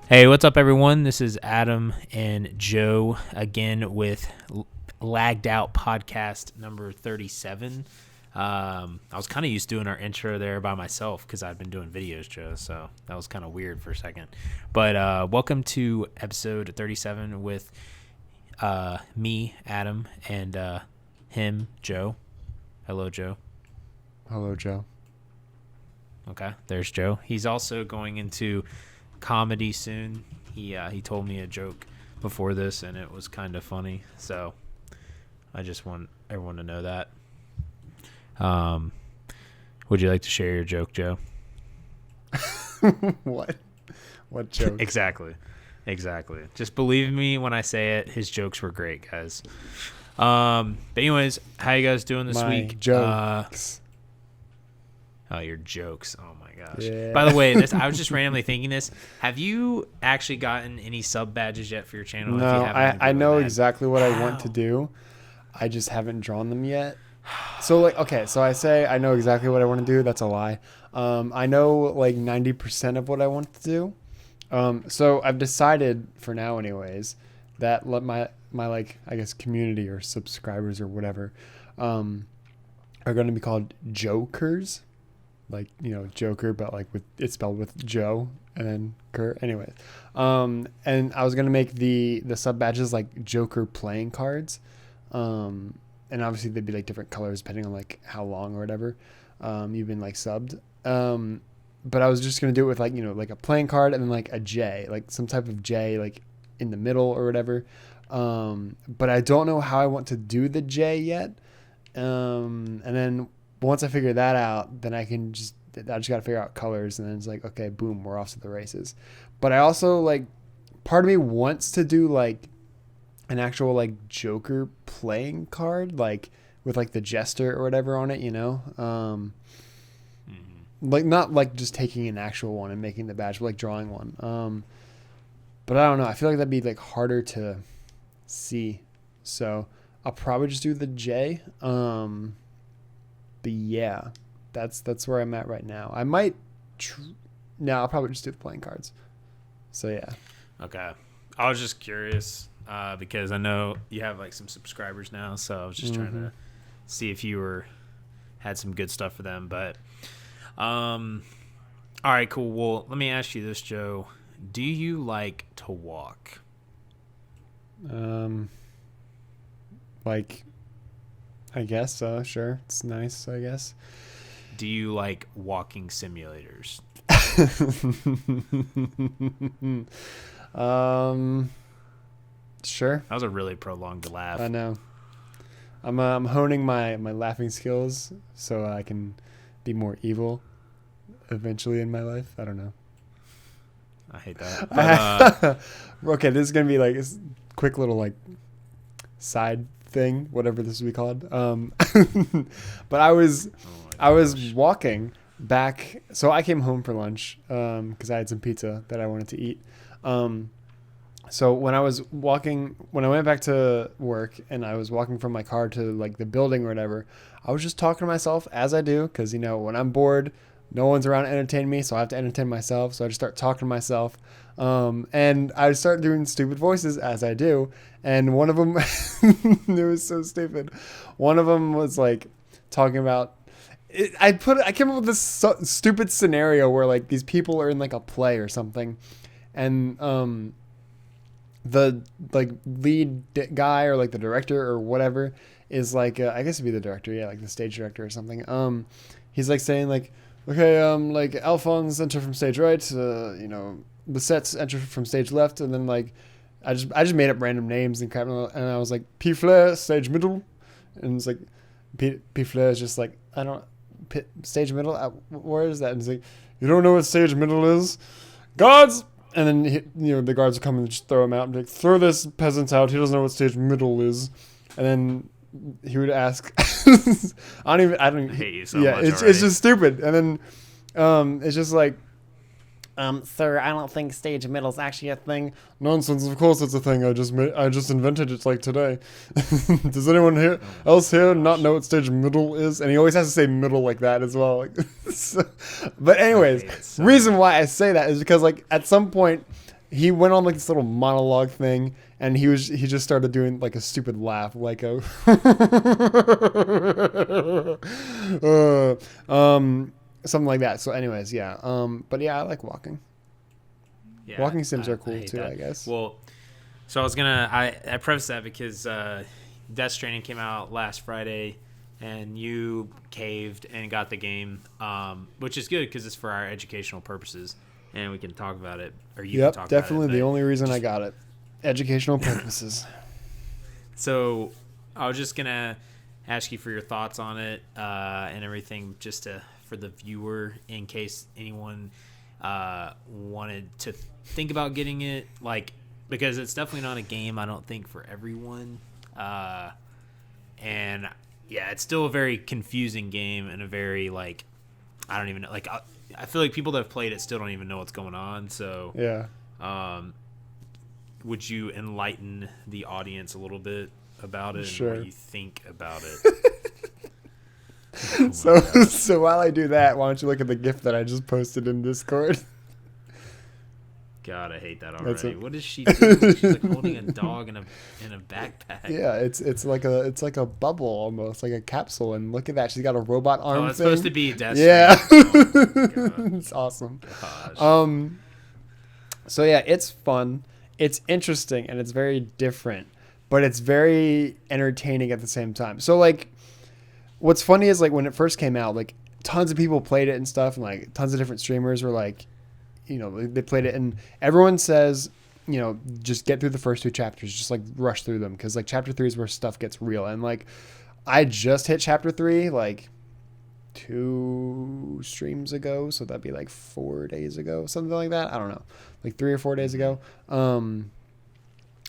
Hey, what's up, everyone? This is Adam and Joe again with Lagged Out Podcast number 37. I was kind of used to doing our intro there by myself because I've been doing videos, Joe, so that was kind of weird for a second. But welcome to episode 37 with me, Adam, and him, Joe. Hello, Joe. Hello, Joe. Okay, there's Joe. He's also going into comedy soon. He told me a joke before this, and it was kind of funny. So I just want everyone to know that. Would you like to share your joke, Joe? What? What joke? Exactly. Just believe me when I say it. His jokes were great, guys. But anyways, how you guys doing this My week? jokes. Oh, your jokes. Oh my gosh. Yeah. By the way, I was just randomly thinking this. Have you actually gotten any sub badges yet for your channel? No, I know exactly what I want to How? do. I just haven't drawn them yet. So so I say I know exactly what I want to do. That's a lie. I know like 90% of what I want to do. So I've decided for now anyways that my like, I guess, community or subscribers or whatever are going to be called jokers. Like, you know, Joker, but like it's spelled with Joe and then Ker. Anyways, and I was gonna make the sub badges like Joker playing cards, and obviously they'd be like different colors depending on like how long or whatever you've been like subbed. But I was just gonna do it with like, you know, like a playing card and then like a J, like some type of J like in the middle or whatever. But I don't know how I want to do the J yet. And then once I figure that out, then I just got to figure out colors, and then it's like, okay, boom, we're off to the races. But I also, like, part of me wants to do like an actual like Joker playing card, like with like the Jester or whatever on it, you know? Like not like just taking an actual one and making the badge, but like drawing one. But I don't know. I feel like that'd be like harder to see. So I'll probably just do the J. But yeah, that's where I'm at right now. I might. No, I'll probably just do the playing cards. So yeah. Okay. I was just curious because I know you have like some subscribers now, so I was just trying to see if you had some good stuff for them. But all right, cool. Well, let me ask you this, Joe. Do you like to walk? Like, I guess so. Sure, it's nice. I guess. Do you like walking simulators? Sure. That was a really prolonged laugh. I know. I'm honing my laughing skills so I can be more evil eventually in my life. I don't know. I hate that. But, okay, this is gonna be like a quick little like side thing, whatever this would be called. But I was walking back, so I came home for lunch because I had some pizza that I wanted to eat. So when I went back to work and I was walking from my car to like the building or whatever, I was just talking to myself as I do, because you know when I'm bored, no one's around to entertain me, so I have to entertain myself. So I just start talking to myself, and I start doing stupid voices as I do. And one of them, it was so stupid. One of them was like talking about. I came up with this stupid scenario where like these people are in like a play or something, and the like lead guy or like the director or whatever is like I guess it'd be the director, yeah, like the stage director or something. He's like saying like, okay, like Alphonse enter from stage right, you know, the sets enter from stage left, and then like I just made up random names and crap, and I was like P Flair stage middle, and it's like P Flair is just like stage middle. Where is that? And it's like, you don't know what stage middle is, guards. And then you know the guards would come and just throw him out and be like, throw this peasant out. He doesn't know what stage middle is. And then he would ask, I don't hate you so yeah, much. it's just stupid. And then it's just like, sir, I don't think stage middle is actually a thing. nonsense. Of course it's a thing. I just invented it like today. Does anyone else here not know what stage middle is? And he always has to say middle like that as well. Like, but anyways, reason why I say that is because like at some point he went on like this little monologue thing, and he just started doing like a stupid laugh, like a something like that. So, anyways, yeah. But yeah, I like walking. Yeah, Walking sims are I cool hate too, that. I guess. Well, so I prefaced that because Death Stranding came out last Friday, and you caved and got the game, which is good because it's for our educational purposes, and we can talk about it. Or you can talk Definitely about it. the only reason I got it, educational purposes. So I was just gonna ask you for your thoughts on it and everything, just for the viewer, in case anyone wanted to think about getting it, like, because it's definitely not a game I don't think for everyone, and yeah, it's still a very confusing game and a very like I don't even know, like I feel like people that have played it still don't even know what's going on. So Yeah. Would you enlighten the audience a little bit about it Sure. and what you think about it? So while I do that, why don't you look at the GIF that I just posted in Discord? God, I hate that That's already. it. What is she doing? She's like holding a dog in a backpack. Yeah, it's like a bubble almost, like a capsule. And look at that, she's got a robot arm. Oh, it's thing. supposed to be Death Yeah, Stranding. Oh, my God. it's awesome. Gosh. So yeah, it's fun, it's interesting, and it's very different, but it's very entertaining at the same time. So like, what's funny is like when it first came out, like tons of people played it and stuff, and like tons of different streamers were like, you know, they played it, and everyone says, you know, just get through the first two chapters, just like rush through them, because like chapter 3 is where stuff gets real. And like, I just hit chapter 3 like 2 streams ago, so that'd be like 4 days ago, something like that. I don't know, like 3 or 4 days ago.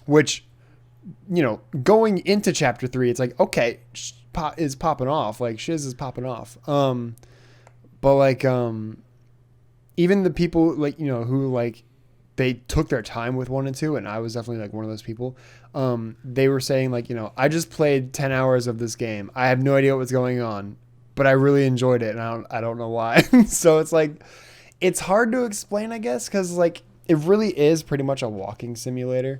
Which, you know, going into chapter 3, it's like, okay, is popping off, like shiz is popping off. But like, even the people like, you know, who like they took their time with 1 and 2, and I was definitely like one of those people. They were saying like, you know, I just played 10 hours of this game. I have no idea what was going on, but I really enjoyed it, and I don't know why. So it's like, it's hard to explain, I guess, because like it really is pretty much a walking simulator.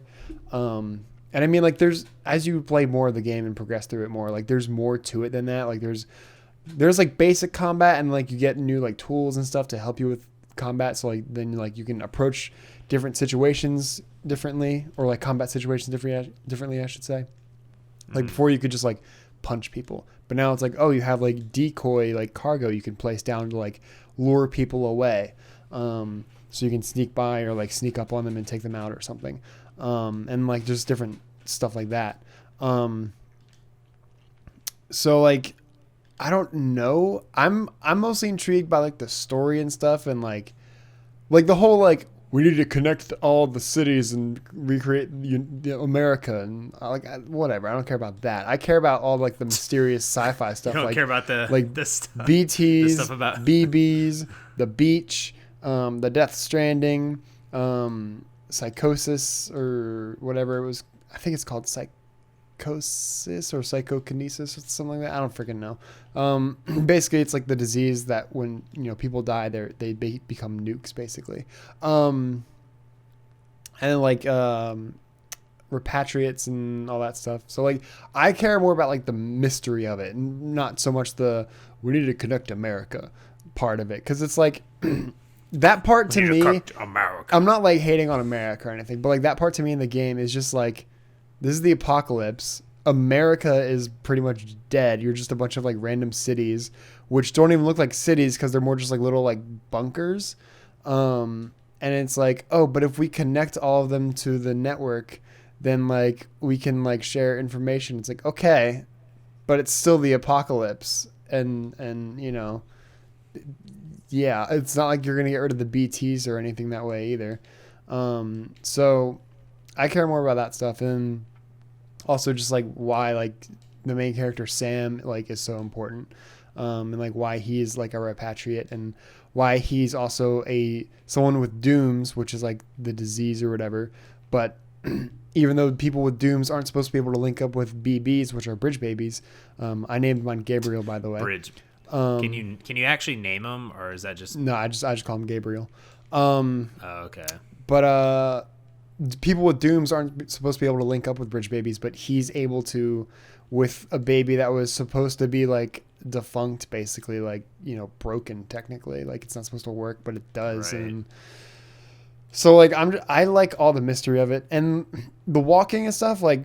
And I mean, like, there's, as you play more of the game and progress through it more, like there's more to it than that. Like there's like basic combat, and like you get new like tools and stuff to help you with combat. So like then like you can approach different situations differently, or like combat situations differently, I should say. Like before you could just like punch people, but now it's like, oh, you have like decoy like cargo you can place down to like lure people away, so you can sneak by or like sneak up on them and take them out or something, and like just different stuff like that. So like, I don't know, I'm mostly intrigued by like the story and stuff, and like the whole like, we need to connect all the cities and recreate America, and whatever. I don't care about that. I care about all like the mysterious sci-fi stuff. You don't like, care about the like the stuff, BTs, the stuff about BBs, the beach, the Death Stranding, psychosis or whatever it was. I think it's called psychosis or psychokinesis or something like that. I don't freaking know. Basically, it's like the disease that when, you know, people die, they become nukes, basically. And like repatriates and all that stuff. So like, I care more about like the mystery of it, and not so much the we need to connect America part of it, because it's like that part to me, America. I'm not like hating on America or anything, but like that part to me in the game is just like, this is the apocalypse. America is pretty much dead. You're just a bunch of like random cities, which don't even look like cities because they're more just like little like bunkers. And it's like, oh, but if we connect all of them to the network, then like we can like share information. It's like, okay, but it's still the apocalypse. And you know, yeah, it's not like you're going to get rid of the BTs or anything that way either. So I care more about that stuff, and also just like why like the main character Sam like is so important, and like why he's like a repatriate, and why he's also someone with dooms, which is like the disease or whatever. But even though people with dooms aren't supposed to be able to link up with BBs, which are bridge babies, I named mine Gabriel, by the way. Bridge. Can you actually name them, or is that just? No, I just call him Gabriel. Oh, okay. But people with dooms aren't supposed to be able to link up with bridge babies, but he's able to with a baby that was supposed to be like defunct, basically, like, you know, broken technically, like it's not supposed to work, but it does. Right. And so like I like all the mystery of it, and the walking and stuff, like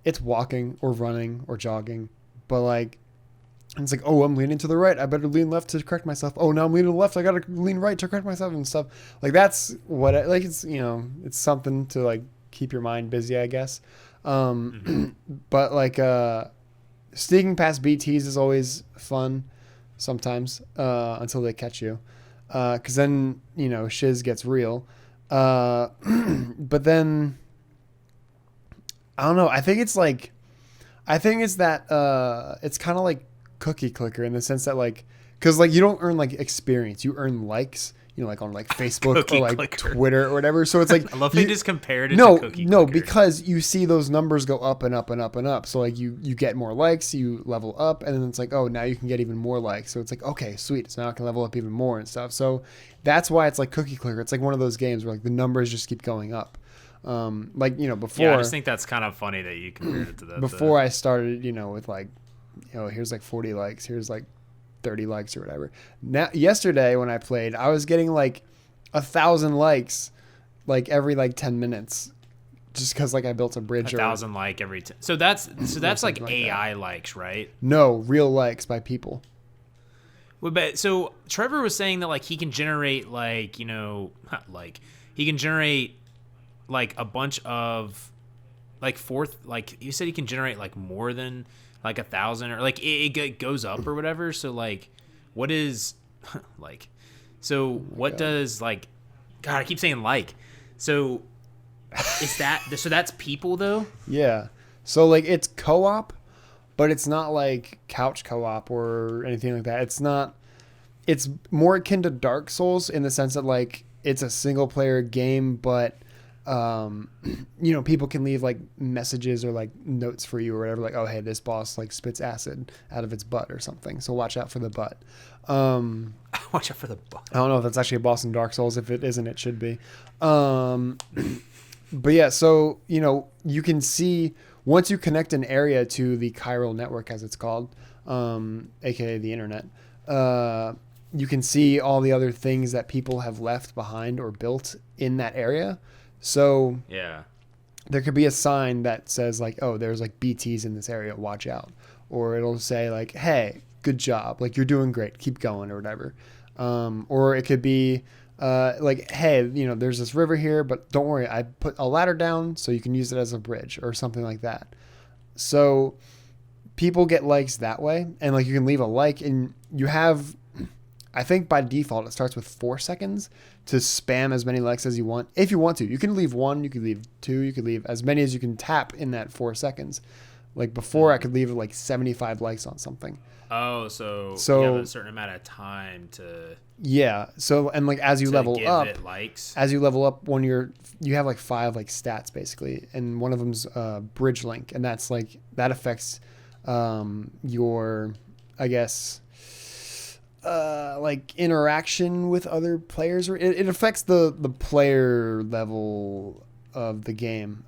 it's walking or running or jogging, but like it's like, oh, I'm leaning to the right, I better lean left to correct myself. Oh, now I'm leaning left, I gotta lean right to correct myself and stuff. Like that's what like it's, you know, it's something to like keep your mind busy, I guess. But like sneaking past BTs is always fun sometimes, until they catch you, because then, you know, shiz gets real. But then I don't know, I think it's that it's kind of like cookie clicker in the sense that like, because like you don't earn like experience, you earn likes, you know, like on like Facebook Cookie or like clicker. Twitter or whatever. So it's like I love how you just compared it no, to cookie no, clicker. because you see those numbers go up and up and up and up. So like you get more likes, you level up, and then it's like, oh, now you can get even more likes. So it's like, okay, sweet. So now I can level up even more and stuff. So that's why it's like cookie clicker. It's like one of those games where like the numbers just keep going up. Like, you know, before. Yeah, I just think that's kind of funny that you compared it to that. Before I started, you know, with like, you know, here's like 40 likes, here's like 30 likes or whatever. Now, yesterday when I played, I was getting like 1,000 likes like every like 10 minutes, just because like I built a bridge. 1,000 like every so that's like like AI likes, right? No, real likes by people. Well, but so Trevor was saying that like he can generate like, you know, like he can generate like a bunch of like like you said he can generate like more than like 1,000, or like it goes up or whatever. So like what is like, so what does like, God, I keep saying like, so is that so that's people though? Yeah. So like it's co-op, but it's not like couch co-op or anything like that. It's more akin to Dark Souls in the sense that like it's a single player game, but you know, people can leave like messages or like notes for you or whatever, like, oh, hey, this boss like spits acid out of its butt or something, so watch out for the butt. Watch out for the butt. I don't know if that's actually a boss in Dark Souls. If it isn't, it should be. But yeah, so, you know, you can see once you connect an area to the chiral network, as it's called, aka the internet, you can see all the other things that people have left behind or built in that area. So Yeah. there could be a sign that says like, oh, there's like BTs in this area, watch out. Or it'll say like, hey, good job, like you're doing great, keep going, or whatever. Or it could be like, hey, you know, there's this river here, but don't worry, I put a ladder down so you can use it as a bridge or something like that. So people get likes that way, and like you can leave a like, and you have, I think by default it starts with 4 seconds to spam as many likes as you want. If you want to, you can leave 1, you can leave 2, you can leave as many as you can tap in that 4 seconds. Like before, I could leave like 75 likes on something. Oh, so you have a certain amount of time to. Yeah. So, and like as you level give up, it likes. as you level up, when you have like 5 like stats basically, and one of them's bridge link, and that's like that affects your, I guess, like interaction with other players, or it affects the player level of the game.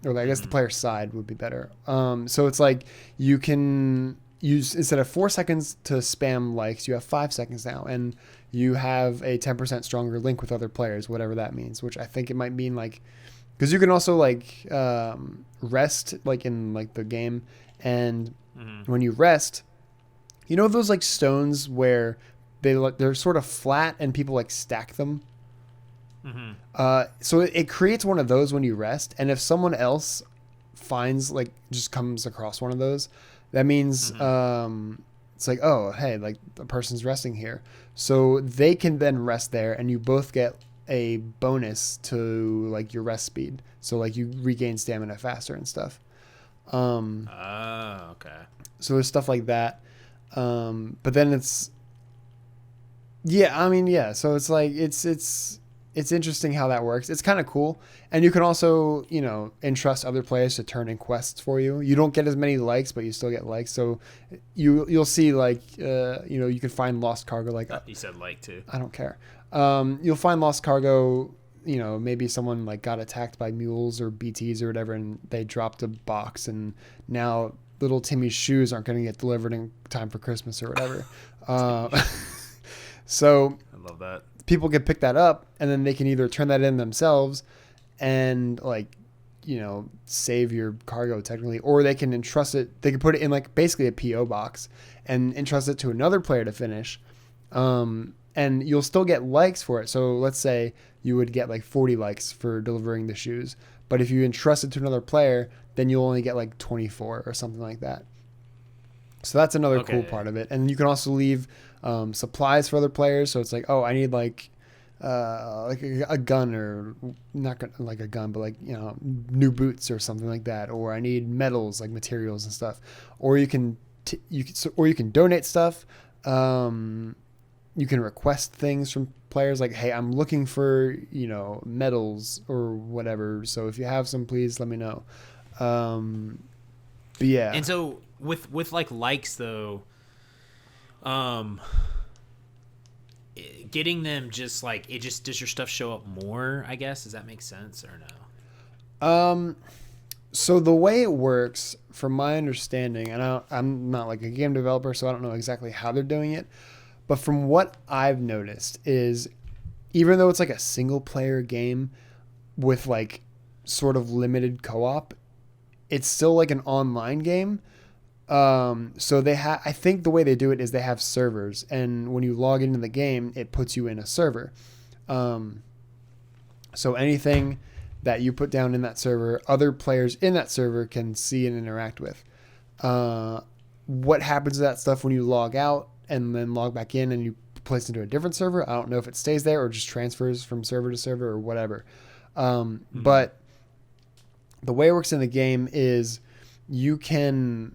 Or I guess the player side would be better. So it's like you can use, instead of 4 seconds to spam likes, you have 5 seconds now, and you have a 10% stronger link with other players, whatever that means, which I think it might mean like, because you can also like rest like in like the game, and when you rest, you know those like stones where they're sort of flat and people like stack them. So it creates one of those when you rest, and if someone else finds like just comes across one of those, that means it's like, oh, hey, like the person's resting here, so they can then rest there, and you both get a bonus to like your rest speed, so like you regain stamina faster and stuff. Oh, okay. So there's stuff like that, but then it's, yeah, I mean, yeah, so it's like it's it's interesting how that works. It's kind of cool. And you can also, entrust other players to turn in quests for you. You don't get as many likes, but you still get likes. So you'll see you can find lost cargo. Like You said like too. I don't care. You'll find lost cargo. Maybe someone like got attacked by mules or BTs or whatever, and they dropped a box, and now little Timmy's shoes aren't going to get delivered in time for Christmas or whatever. So I love that. people can pick that up, and then they can either turn that in themselves and save your cargo technically, or they can entrust it. They can put it in like basically a PO box and entrust it to another player to finish. And you'll still get likes for it. So let's say you would get like 40 likes for delivering the shoes, but if you entrust it to another player, then you'll only get like 24 or something like that. So that's another cool part of it. And you can also leave supplies for other players. So it's like, oh, I need like a gun, or not like a gun, but like, new boots or something like that. Or I need metals, like materials and stuff. Or you can donate stuff. You can request things from players like, hey, I'm looking for, metals or whatever. So if you have some, please let me know. But yeah. And so with like likes though, getting them just like does your stuff show up more, I guess? Does that make sense or no? So the way it works, from my understanding, and I'm not like a game developer, so I don't know exactly how they're doing it, but from what I've noticed is, even though it's like a single player game with like sort of limited co-op, it's still like an online game. So I think the way they do it is they have servers, and when you log into the game, it puts you in a server. So anything that you put down in that server, other players in that server can see and interact with. What happens to that stuff when you log out and then log back in and you place into a different server? I don't know if it stays there or just transfers from server to server or whatever. But the way it works in the game is you can,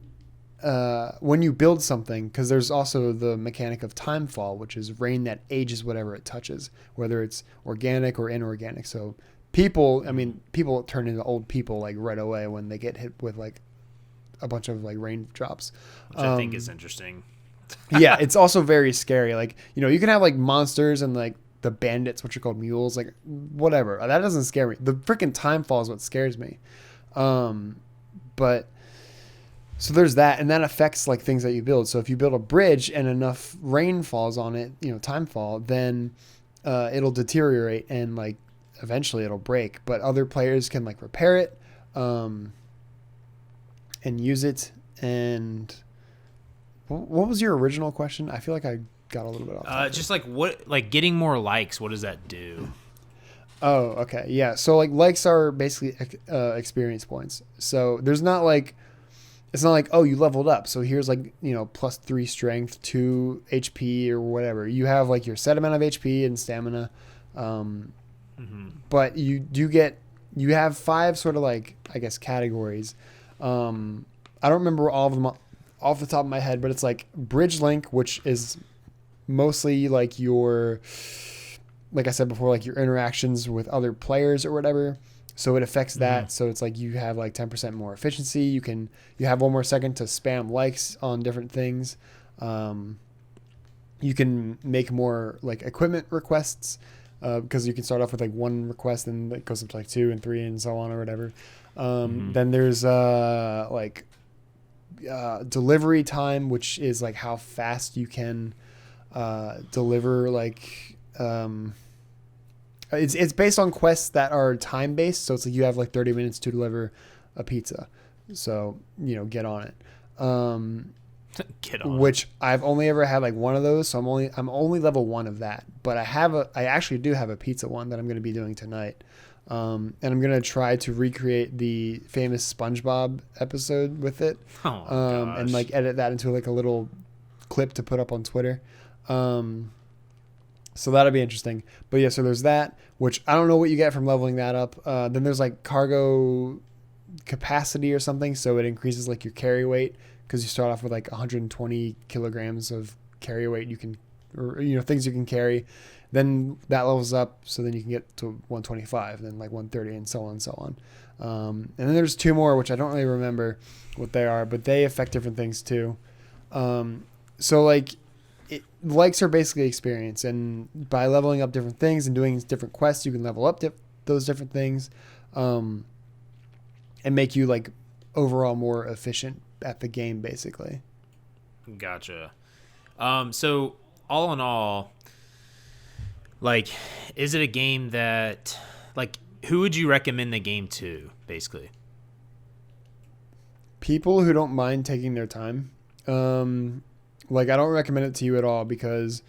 when you build something, because there's also the mechanic of timefall, which is rain that ages whatever it touches, whether it's organic or inorganic. So people turn into old people like right away when they get hit with like a bunch of like raindrops. Which I think is interesting. Yeah, it's also very scary. Like, you can have like monsters and like the bandits, which are called mules, like whatever. That doesn't scare me. The freaking timefall is what scares me. But so there's that, and that affects like things that you build. So if you build a bridge and enough rain falls on it, timefall, then it'll deteriorate and like eventually it'll break. But other players can like repair it and use it. And what was your original question? I feel like I got a little bit off. Just like getting more likes, what does that do? Oh, okay. Yeah. So like likes are basically experience points. So there's not like, it's not like, oh, you leveled up, so here's like, +3 strength, 2 HP or whatever. You have like your set amount of HP and stamina. But you have 5 sort of like, I guess, categories. I don't remember all of them off the top of my head, but it's like Bridge Link, which is mostly like your, like I said before, like your interactions with other players or whatever. So it affects that. So it's like you have like 10% more efficiency. You have 1 more second to spam likes on different things. You can make more like equipment requests because you can start off with like 1 request and it goes up to like 2 and 3 and so on or whatever. Then there's delivery time, which is like how fast you can deliver like it's based on quests that are time based, so it's like you have like 30 minutes to deliver a pizza, so get on it. Get on Which I've only ever had like 1 of those, so I'm only level 1 of that, but I actually do have a pizza one that I'm going to be doing tonight. And I'm going to try to recreate the famous SpongeBob episode with it. And like edit that into like a little clip to put up on Twitter. So that'll be interesting. But yeah, so there's that, which I don't know what you get from leveling that up. Then there's like cargo capacity or something. So it increases like your carry weight, because you start off with like 120 kilograms of carry weight things you can carry. then that levels up, so then you can get to 125, then like 130, and so on and so on. And then there's 2 more, which I don't really remember what they are, but they affect different things too. So like, likes are basically experience, and by leveling up different things and doing different quests, you can level up those different things, and make you like overall more efficient at the game, basically. Gotcha. So all in all, like, is it a game that, like, who would you recommend the game to, basically? People who don't mind taking their time. Like, I don't recommend it to you at all because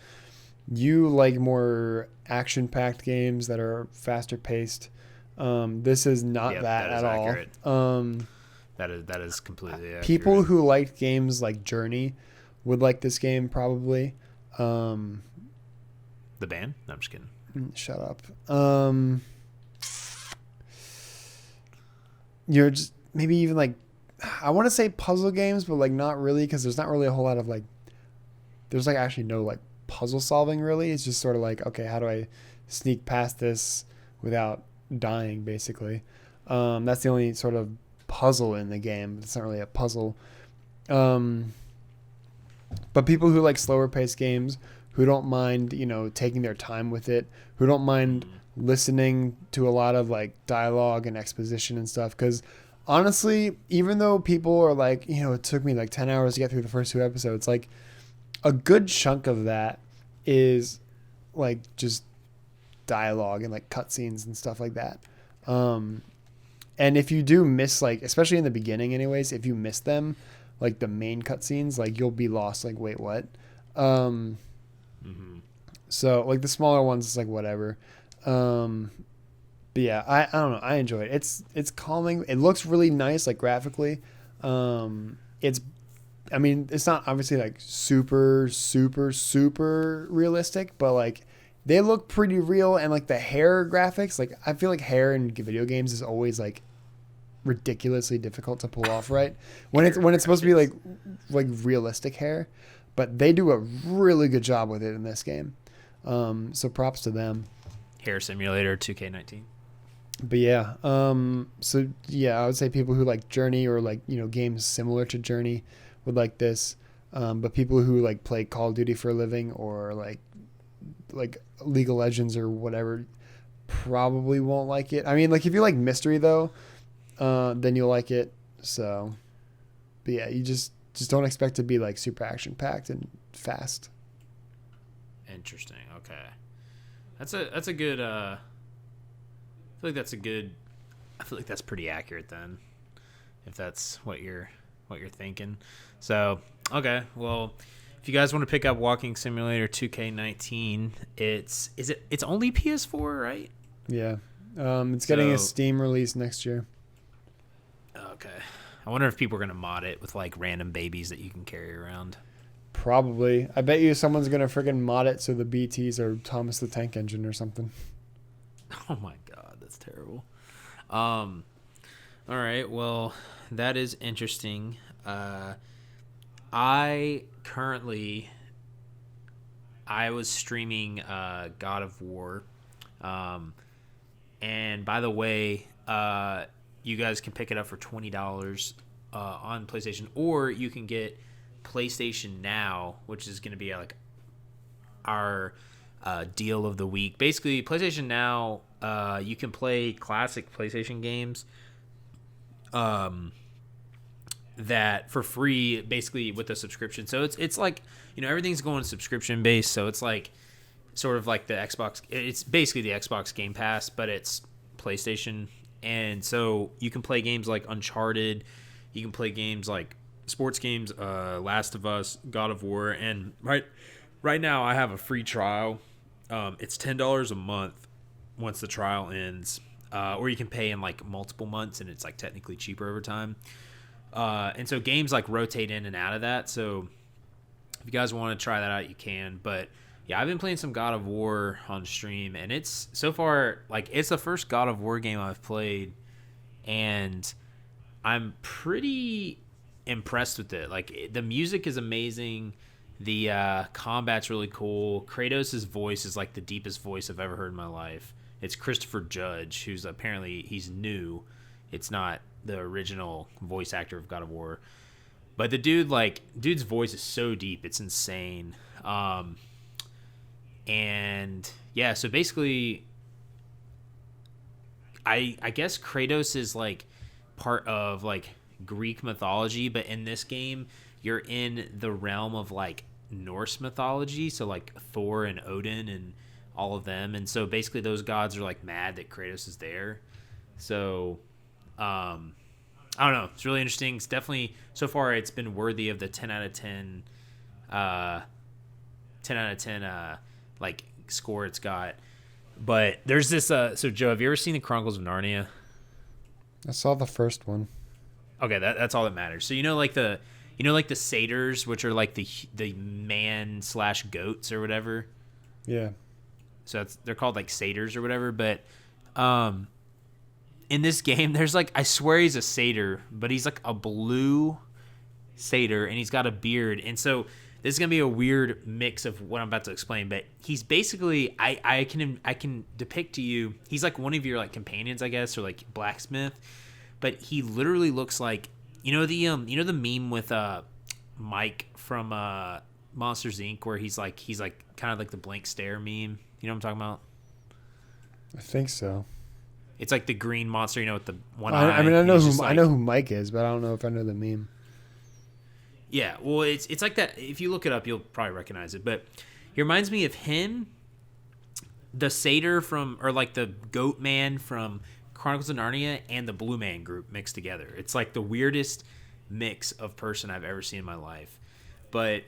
you like more action-packed games that are faster paced. This is not that at accurate. all. That is completely accurate. People who liked games like Journey would like this game probably. The band? No, I'm just kidding. Shut up. You're just maybe even like, I want to say puzzle games, but like not really, because there's not really a whole lot of like, there's like actually no like puzzle solving really. It's just sort of like, okay, how do I sneak past this without dying, basically. That's the only sort of puzzle in the game. It's not really a puzzle. But people who like slower paced games, who don't mind, taking their time with it, who don't mind listening to a lot of like dialogue and exposition and stuff. Because honestly, even though people are like, it took me like 10 hours to get through the first 2 episodes, like a good chunk of that is like just dialogue and like cutscenes and stuff like that. And if you do miss, like, especially in the beginning anyways, if you miss them, like the main cutscenes, like you'll be lost. Like, wait, what? So like the smaller ones, it's like whatever. But yeah, I don't know. I enjoy it. It's calming. It looks really nice, like graphically. It's not obviously like super, super, super realistic, but like they look pretty real. And like the hair graphics, like I feel like hair in video games is always like ridiculously difficult to pull off right when it's supposed to be like realistic hair, but they do a really good job with it in this game. So props to them. Hair Simulator 2K19. But yeah, so yeah, I would say people who like Journey or like games similar to Journey would like this, but people who like play Call of Duty for a living or like League of Legends or whatever probably won't like it. I mean, like if you like mystery though, then you'll like it. So, but yeah, you just don't expect to be like super action packed and fast. Interesting. Okay, that's a good. I feel like that's pretty accurate then, if that's what you're thinking. So okay, well, if you guys want to pick up Walking Simulator 2K19, it's only PS4, right? Yeah, it's getting a Steam release next year. Okay. I wonder if people are going to mod it with like random babies that you can carry around. Probably. I bet you someone's going to friggin' mod it so the BTs are Thomas the Tank Engine or something. Oh my God, that's terrible. All right, well, that is interesting. I was streaming God of War. And by the way, you guys can pick it up for $20 on PlayStation, or you can get PlayStation Now, which is going to be like our deal of the week. Basically, PlayStation Now, you can play classic PlayStation games that for free, basically with a subscription. So it's like, everything's going subscription based. So it's like sort of like the Xbox. It's basically the Xbox Game Pass, but it's PlayStation. And so you can play games like Uncharted. You can play games like sports games, Last of Us, God of War. And right now I have a free trial. It's $10 a month once the trial ends. Or you can pay in like multiple months, and it's like technically cheaper over time. And so games like rotate in and out of that. So if you guys want to try that out, you can. But yeah, I've been playing some God of War on stream, and it's so far like it's the first God of War game I've played, and I'm pretty impressed with it. Like the music is amazing. The combat's really cool. Kratos' voice is like the deepest voice I've ever heard in my life. It's Christopher Judge, who's apparently he's new. It's not the original voice actor of God of War. But the dude's voice is so deep, it's insane. And yeah, so basically I guess Kratos is like part of like Greek mythology, but in this game you're in the realm of like Norse mythology, so like Thor and Odin and all of them. And so basically those gods are like mad that Kratos is there. So I don't know, it's really interesting. It's definitely, so far it's been worthy of the 10 out of 10 like score it's got. But there's this so Joe, have you ever seen the Chronicles of Narnia? I saw the first one. Okay, that's all that matters. So like the satyrs, which are like the man / goats or whatever. Yeah. So they're called like satyrs or whatever. But in this game, there's like, I swear he's a satyr, but he's like a blue satyr and he's got a beard. And so this is gonna be a weird mix of what I'm about to explain. But he's basically, I can depict to you, he's like one of your like companions, I guess, or like blacksmith. But he literally looks like, the meme with Mike from Monsters Inc. where he's like kind of like the blank stare meme. You know what I'm talking about? I think so. It's like the green monster, with the one eye. I mean, I know who Mike is, but I don't know if I know the meme. Yeah, well, it's like that. If you look it up, you'll probably recognize it. But he reminds me of him, the satyr or like the goat man from Chronicles of Narnia, and the Blue Man Group mixed together. It's like the weirdest mix of person I've ever seen in my life. But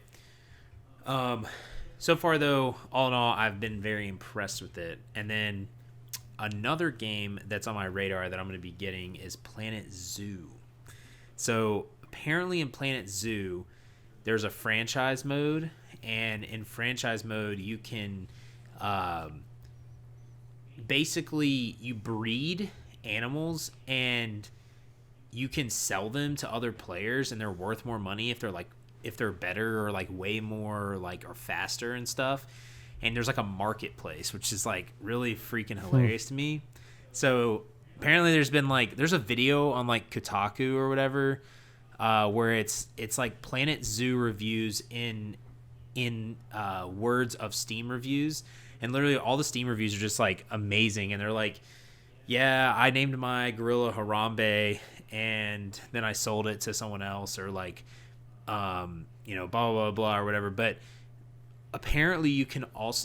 so far, though, all in all, I've been very impressed with it. And then another game that's on my radar that I'm going to be getting is Planet Zoo. So apparently in Planet Zoo, there's a franchise mode, and in franchise mode, you can basically you breed animals and you can sell them to other players, and they're worth more money if they're better or like way more like or faster and stuff. And there's like a marketplace, which is like really freaking hilarious to me. So apparently there's a video on like Kotaku or whatever where it's like Planet Zoo reviews in words of Steam reviews, and literally all the Steam reviews are just like amazing. And they're like, yeah, I named my gorilla Harambe and then I sold it to someone else, or like blah blah blah or whatever. But apparently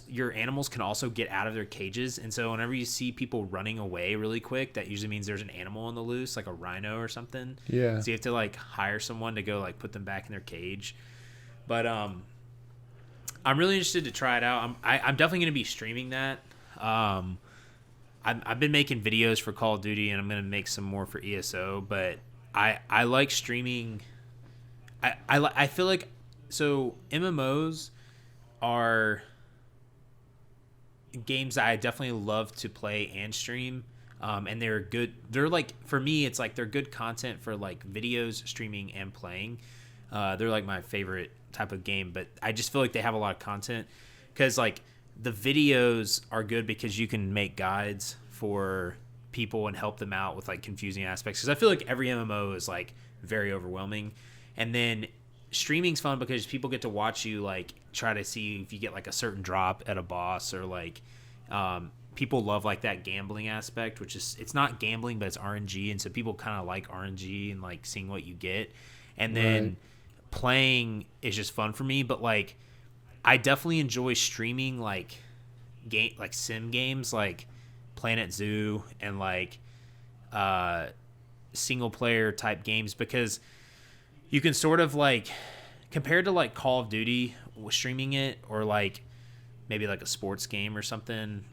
your animals can also get out of their cages, and so whenever you see people running away really quick, that usually means there's an animal on the loose, like a rhino or something. Yeah. So you have to like hire someone to go like put them back in their cage. But I'm really interested to try it out. I'm definitely going to be streaming that. I've been making videos for Call of Duty, and I'm going to make some more for ESO, but I like streaming. I feel like, so MMOs are games that I definitely love to play and stream, and they're good. They're like, for me, it's like they're good content for like videos, streaming, and playing. They're like my favorite type of game, but I just feel like they have a lot of content, because like the videos are good because you can make guides for people and help them out with like confusing aspects, because I feel like every MMO is like very overwhelming. And then streaming's fun because people get to watch you like try to see if you get like a certain drop at a boss, or like people love like that gambling aspect, which is, it's not gambling, but it's RNG, and so people kind of like RNG and like seeing what you get. And then playing is just fun for me. But like I definitely enjoy streaming like sim games like Planet Zoo and like single player type games, because you can sort of like, compared to like Call of Duty streaming it, or like maybe like a sports game or something,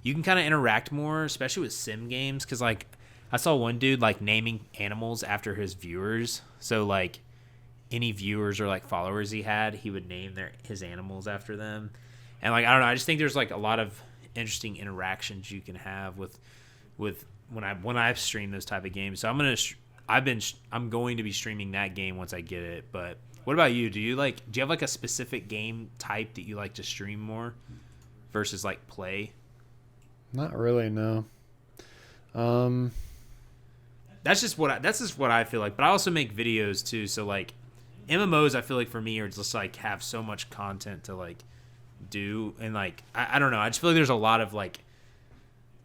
you can kind of interact more, especially with sim games. Because like I saw one dude like naming animals after his viewers, so like any viewers or like followers he had, he would name his animals after them. And like, I don't know, I just think there's like a lot of interesting interactions you can have with when I stream those type of games. So I'm going to be streaming that game once I get it. But What about you? Do you have like a specific game type that you like to stream more versus like play? Not really, no. That's just what I feel like. But I also make videos too, so like MMOs I feel like for me are just like have so much content to like do, and like I don't know, I just feel like there's a lot of like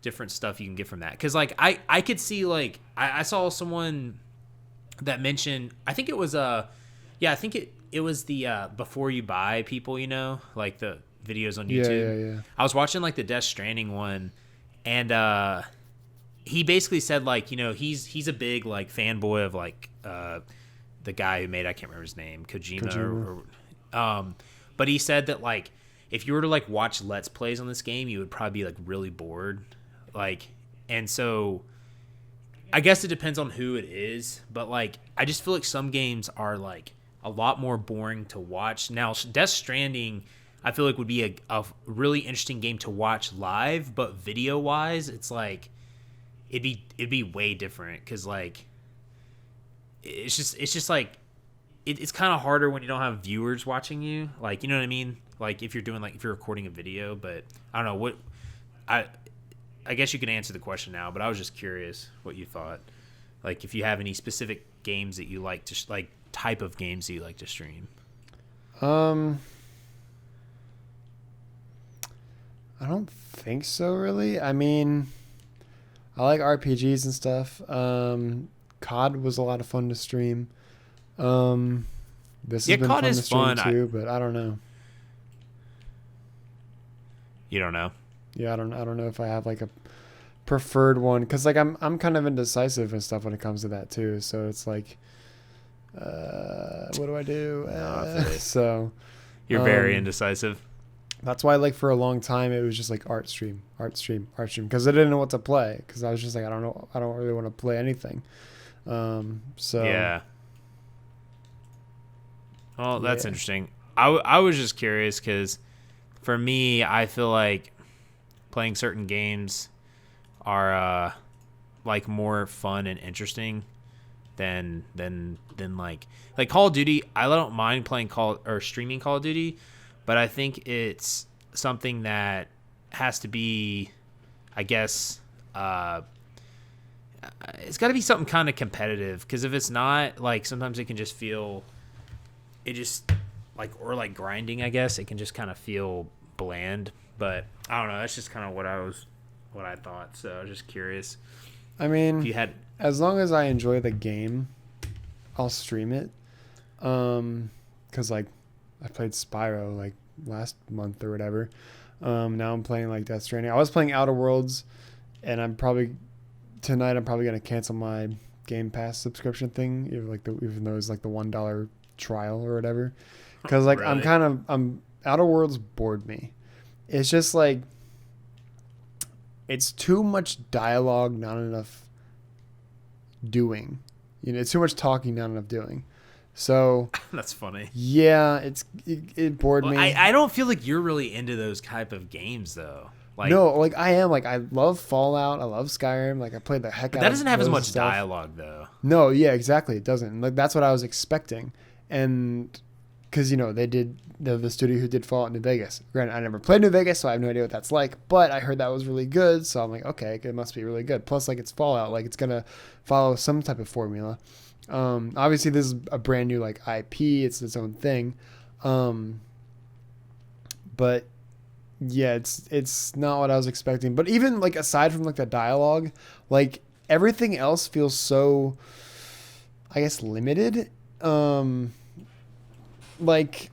different stuff you can get from that. Cause like I could see like I saw someone that mentioned, I think it was I think it was the before you buy people, you know, like the videos on YouTube. Yeah. I was watching like the Death Stranding one, and he basically said like, you know, he's a big like fanboy of like the guy who made, I can't remember his name, Kojima. Or but he said that like if you were to like watch Let's Plays on this game, you would probably be like really bored. Like, and so I guess it depends on who it is, but like I just feel like some games are like a lot more boring to watch. Now, Death Stranding, I feel like would be a really interesting game to watch live, but video wise, it's like it'd be way different because like it's just like it's kind of harder when you don't have viewers watching you, like, you know what I mean, like if you're recording a video. But I don't know what I guess you can answer the question now, but I was just curious what you thought, like if you have any specific games that you like to like type of games that you like to stream. I don't think so, really. I mean, I like RPGs and stuff. COD was a lot of fun to stream. This has been COD fun is to stream fun. too, but I don't know. You don't know? Yeah, I don't know if I have like a preferred one, because like I'm kind of indecisive and stuff when it comes to that too. So it's like, what do I do? So You're very indecisive. that's why, like, for a long time it was just like art stream, because I didn't know what to play, because I was just like, I don't really want to play anything. So Yeah. Well, that's interesting. I was just curious because for me, I feel like playing certain games are like more fun and interesting than like Call of Duty. I don't mind playing streaming Call of Duty, but I think it's something that has to be, I guess, it's got to be something kind of competitive, because if it's not, like, sometimes it can just feel, it just like, or like grinding, I guess it can just kind of feel bland. But I don't know, that's just kind of what I thought. So I was just curious. I mean, If you had, as long as I enjoy the game, I'll stream it. Because like I played Spyro like last month or whatever. Now I'm playing like Death Stranding. I was playing Outer Worlds, and tonight I'm probably gonna cancel my Game Pass subscription thing, even though it's like the $1 trial or whatever. Because like Really? Outer Worlds bored me. It's just like, it's too much dialogue, not enough doing. You know, it's too much talking, not enough doing. So that's funny. yeah, it bored me. I don't feel like you're really into those type of games though. Like, no, like I am. Like, I love Fallout. I love Skyrim. Like, I played the heck but out that of doesn't have as those much stuff. dialogue though. No, yeah, exactly. It doesn't. Like, that's what I was expecting. And because, you know, they did the studio who did Fallout New Vegas. Granted, I never played New Vegas, so I have no idea what that's like. But I heard that was really good, so I'm like, okay, it must be really good. Plus, like, it's Fallout, like, it's gonna follow some type of formula. Obviously, this is a brand new like IP. It's its own thing. But yeah, it's not what I was expecting. But even like aside from like the dialogue, like everything else feels so, I guess, limited. Like,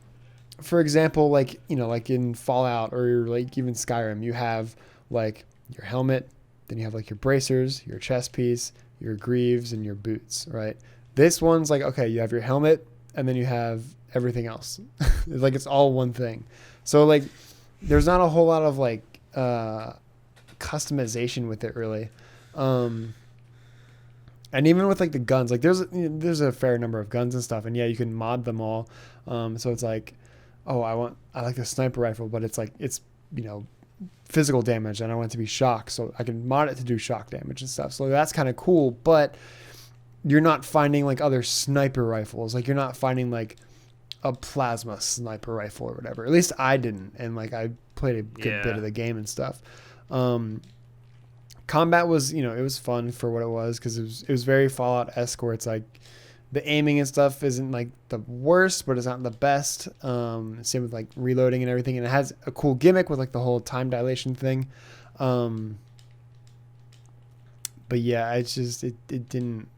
for example, like, you know, like in Fallout or like even Skyrim, you have like your helmet, then you have like your bracers, your chest piece, your greaves, and your boots, right? This one's like, okay, you have your helmet, and then you have everything else. It's like, it's all one thing. So like, there's not a whole lot of like customization with it, really. And even with like the guns, like there's a fair number of guns and stuff, and yeah, you can mod them all. So it's like, oh, I like the sniper rifle, but it's like, it's, you know, physical damage, and I want it to be shock, so I can mod it to do shock damage and stuff. So that's kind of cool, but you're not finding like other sniper rifles. Like, you're not finding like a plasma sniper rifle or whatever. At least I didn't, and like I played a good bit of the game and stuff. Combat was, it was fun for what it was, because it was very Fallout-esque, where it's like the aiming and stuff isn't like the worst, but it's not the best. Same with like reloading and everything, and it has a cool gimmick with like the whole time dilation thing. But yeah, it didn't.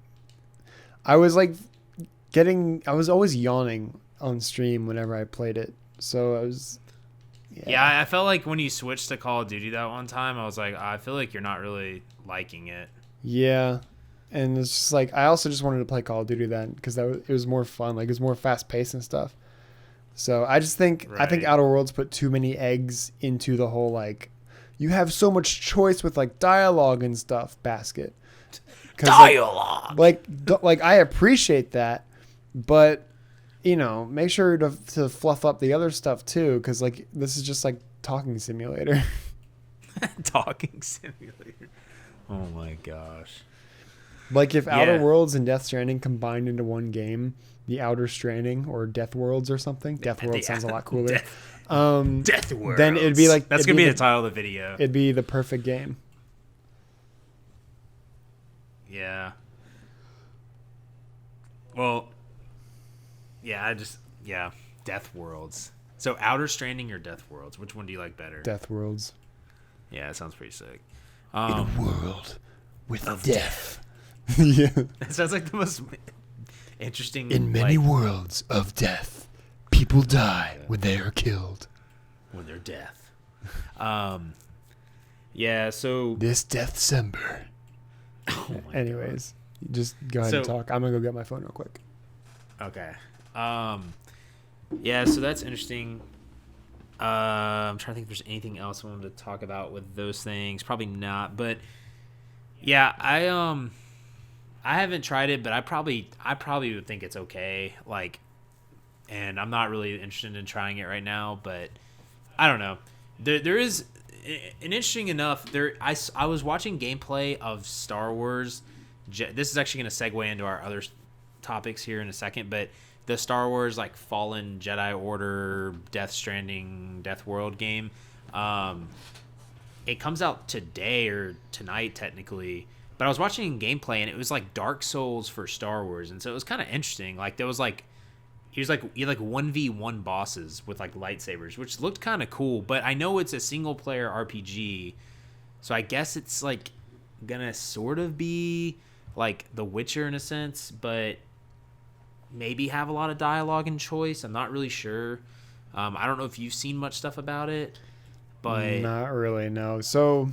I was like I was always yawning on stream whenever I played it, so I was. Yeah, I felt like when you switched to Call of Duty that one time, I was like, I feel like you're not really liking it. Yeah, and it's just like I also just wanted to play Call of Duty then, because it was more fun, like it was more fast paced and stuff. So I just think I think Outer Worlds put too many eggs into the whole like you have so much choice with like dialogue and stuff basket. Dialogue. Like I appreciate that, but make sure to fluff up the other stuff too, because like this is just like talking simulator. Talking simulator. Oh my gosh. Like if Outer Worlds and Death Stranding combined into one game, the Outer Stranding or Death Worlds or something. Death Worlds sounds a lot cooler. Death Worlds. Then it'd be like that's gonna be the title of the video. It'd be the perfect game. Yeah. Well. Yeah, Death Worlds. So Outer Stranding or Death Worlds? Which one do you like better? Death Worlds. Yeah, that sounds pretty sick. In a world with death. Yeah. That sounds like the most interesting. In many worlds of death, people die when they are killed. When they're death. Yeah, so this Deathcember. Oh my Anyways, just go ahead and talk. I'm gonna go get my phone real quick. Okay. Yeah, so that's interesting. I'm trying to think if there's anything else I wanted to talk about with those things. Probably not, but yeah, I haven't tried it, but I probably would think it's okay. Like, and I'm not really interested in trying it right now, but I don't know. There is an interesting enough. I was watching gameplay of Star Wars. This is actually going to segue into our other topics here in a second, but the Star Wars like Fallen Jedi Order, Death Stranding, Death World game. It comes out today or tonight technically, but I was watching gameplay and it was like Dark Souls for Star Wars, and so it was kind of interesting. Like there was like you had like 1v1 bosses with like lightsabers, which looked kind of cool. But I know it's a single player RPG, so I guess it's like gonna sort of be like The Witcher in a sense, but maybe have a lot of dialogue and choice. I'm not really sure. I don't know if you've seen much stuff about it, but not really. No. So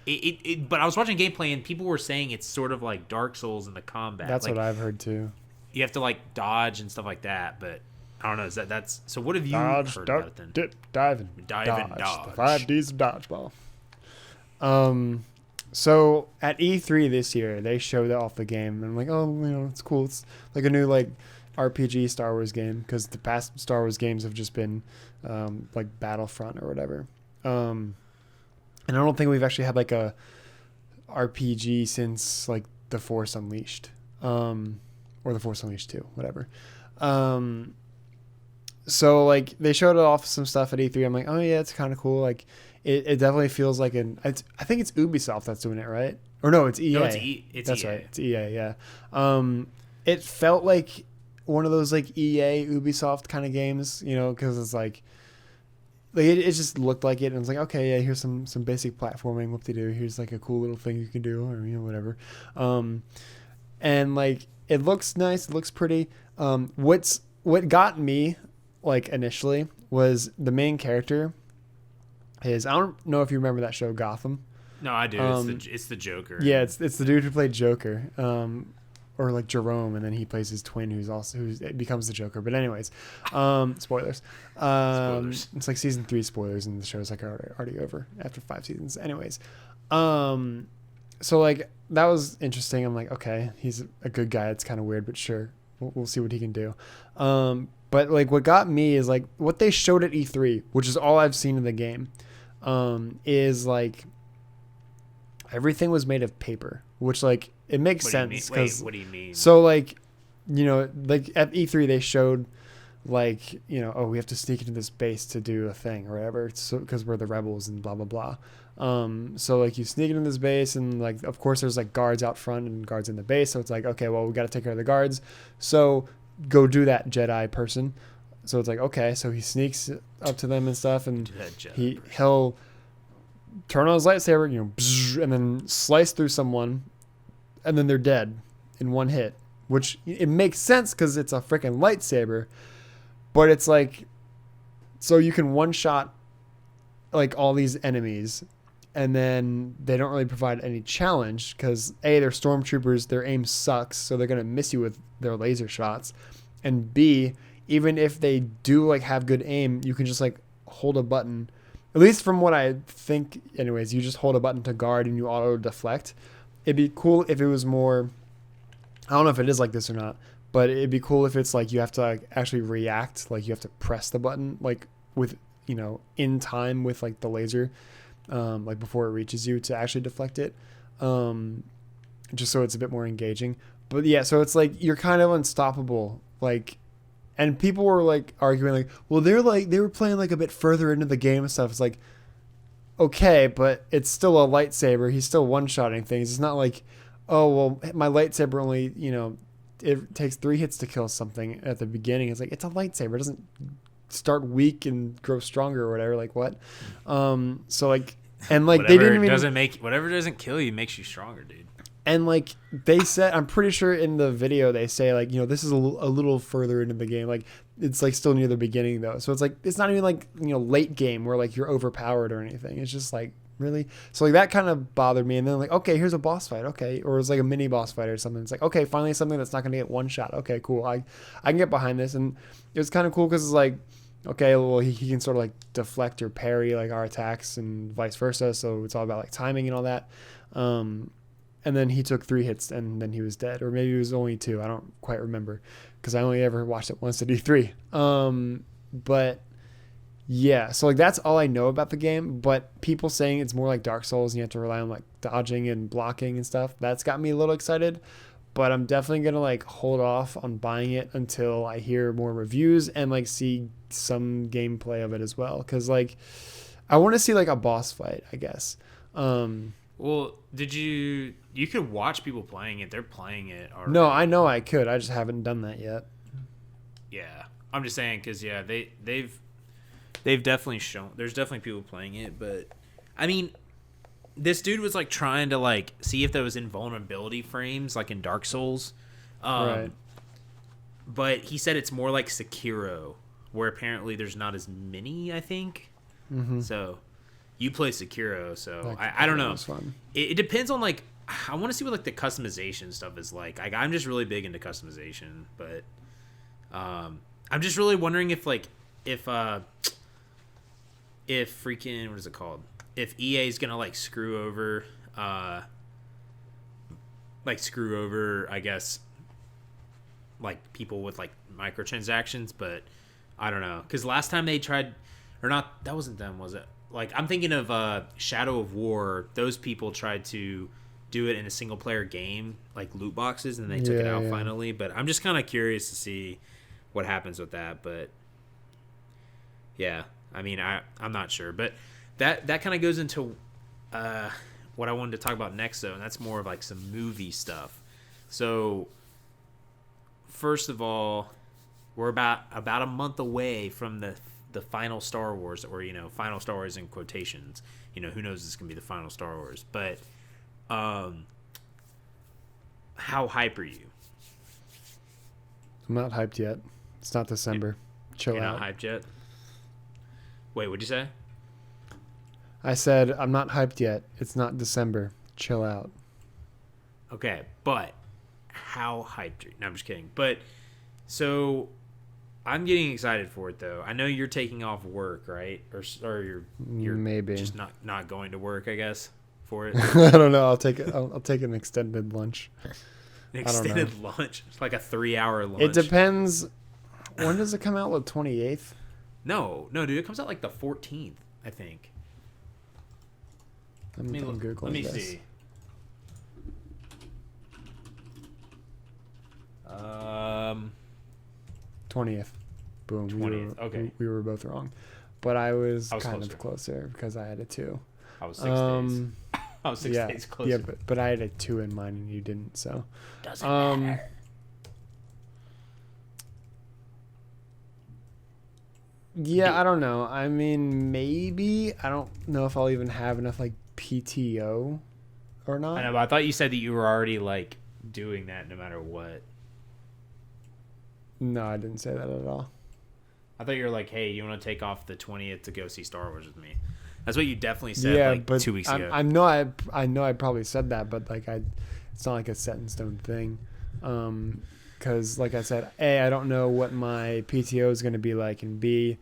but I was watching gameplay and people were saying it's sort of like Dark Souls in the combat. That's like, what I've heard too. You have to like dodge and stuff like that, but I don't know. That's so. What have you dodge, heard about it then? Dip, dive, and dodge. The 5 Ds of dodgeball. So at E3 this year, they showed off the game, and I'm like, oh, it's cool. It's like a new like RPG Star Wars game, because the past Star Wars games have just been like Battlefront or whatever. And I don't think we've actually had like a RPG since like The Force Unleashed, or The Force Unleashed 2, whatever. So like they showed off some stuff at E3. I'm like, oh yeah, it's kind of cool. Like it definitely feels like I think it's Ubisoft that's doing it, right? Or no, it's EA. No, it's that's EA. right. It's EA. Yeah. It felt like one of those like EA Ubisoft kind of games, because it's like it just looked like it, and I was like, okay, yeah, here's some basic platforming. What they do? Here's like a cool little thing you can do, or whatever. And like it looks nice. It looks pretty. What got me like initially was the main character. I don't know if you remember that show Gotham. No, I do. It's the Joker. Yeah, it's the dude who played Joker, or like Jerome, and then he plays his twin, who becomes the Joker. But anyways, spoilers. Spoilers. It's like season 3 spoilers, and the show's like already over after 5 seasons. Anyways, so like that was interesting. I'm like, okay, he's a good guy. It's kind of weird, but sure, we'll see what he can do. But like what got me is like what they showed at E3, which is all I've seen in the game. Is like everything was made of paper, which like it makes sense. Wait, what do you mean? So like, like at E3 they showed like, you know, oh, we have to sneak into this base to do a thing or whatever, so because we're the rebels and blah blah blah. So like you sneak into this base, and like of course there's like guards out front and guards in the base, so it's like, okay, well, we got to take care of the guards, so go do that, Jedi person. So it's like, okay, so he sneaks up to them and stuff, and he'll turn on his lightsaber, you know, and then slice through someone, and then they're dead in one hit, which it makes sense because it's a freaking lightsaber. But it's like, so you can one shot like all these enemies, and then they don't really provide any challenge because A, they're stormtroopers, their aim sucks, so they're gonna miss you with their laser shots, and B, even if they do like have good aim, you can just like hold a button. At least from what I think, anyways, you just hold a button to guard and you auto deflect. It'd be cool if it was more. I don't know if it is like this or not, but it'd be cool if it's like you have to like actually react, like you have to press the button like with, you know, in time with like the laser, like before it reaches you to actually deflect it, just so it's a bit more engaging. But yeah, so it's like you're kind of unstoppable, like, and people were like arguing like, well, they were playing like a bit further into the game and stuff. It's like, okay, but it's still a lightsaber. He's still one-shotting things. It's not like, oh, well, my lightsaber only, you know, it takes 3 hits to kill something at the beginning. It's like, it's a lightsaber. It doesn't start weak and grow stronger or whatever. Like what? So like, and like whatever they didn't even whatever doesn't kill you makes you stronger, dude. And like they said, I'm pretty sure in the video they say like, you know, this is a little further into the game. Like it's like still near the beginning though. So it's like, it's not even like, you know, late game where like you're overpowered or anything. It's just like, really? So like that kind of bothered me. And then like, okay, here's a boss fight. Okay. Or it's like a mini boss fight or something. It's like, okay, finally something that's not going to get one shot. Okay, cool. I can get behind this. And it was kind of cool because it's like, okay, well, he can sort of like deflect or parry like our attacks and vice versa. So it's all about like timing and all that. And then he took 3 hits and then he was dead. Or maybe it was only 2. I don't quite remember because I only ever watched it once at E3. But yeah, so like that's all I know about the game. But people saying it's more like Dark Souls and you have to rely on like dodging and blocking and stuff, that's got me a little excited. But I'm definitely going to like hold off on buying it until I hear more reviews and like see some gameplay of it as well. Because like I want to see like a boss fight, I guess. Well, you could watch people playing it. They're playing it already. No, I know I could. I just haven't done that yet. Yeah. I'm just saying because, yeah, they've definitely shown. There's definitely people playing it. But, I mean, this dude was, like, trying to, like, see if there was invulnerability frames, like in Dark Souls. Right. But he said it's more like Sekiro, where apparently there's not as many, I think. Mm-hmm. So you play Sekiro, so I don't know. It depends on like I want to see what like the customization stuff is like. I'm just really big into customization, but I'm just really wondering if freaking what is it called? If EA is gonna like screw over, I guess, like people with like microtransactions, but I don't know because last time they tried, or not, that wasn't them, was it? Like I'm thinking of Shadow of War. Those people tried to do it in a single player game, like loot boxes, and they took it out finally. But I'm just kind of curious to see what happens with that. But yeah, I mean, I'm not sure. But that kind of goes into what I wanted to talk about next, though, and that's more of like some movie stuff. So first of all, we're about a month away from the final Star Wars, or final Star Wars in quotations. Who knows, this can be the final Star Wars. But how hype are you? I'm not hyped yet. It's not December. Chill You're out. Not hyped yet? Wait, what'd you say? I said I'm not hyped yet. It's not December. Chill out. Okay, but how hyped are you? No, I'm just kidding. But so I'm getting excited for it, though. I know you're taking off work, right? Or you're maybe just not going to work, I guess, for it. I don't know. I'll take it. I'll take an extended lunch. An extended lunch. It's like a 3-hour lunch. It depends. When does it come out? The 28th? No, dude. It comes out like the 14th, I think. I'm Googling Let me this. see. 20th. boom. 20th. Okay. We were both wrong. But I was kind closer. of closer because I had a 2. I was 6 days. I was 6 yeah, days closer. Yeah, but I had a 2 in mine and you didn't, so. Doesn't matter. Yeah, I don't know. I mean, maybe. I don't know if I'll even have enough, like, PTO or not. I know, but I thought you said that you were already, like, doing that no matter what. No, I didn't say that at all. I thought you were like, hey, you want to take off the 20th to go see Star Wars with me? That's what you definitely said like 2 weeks ago. I know I probably said that, but like it's not like a set in stone thing. Because like I said, A, I don't know what my PTO is going to be like, and B,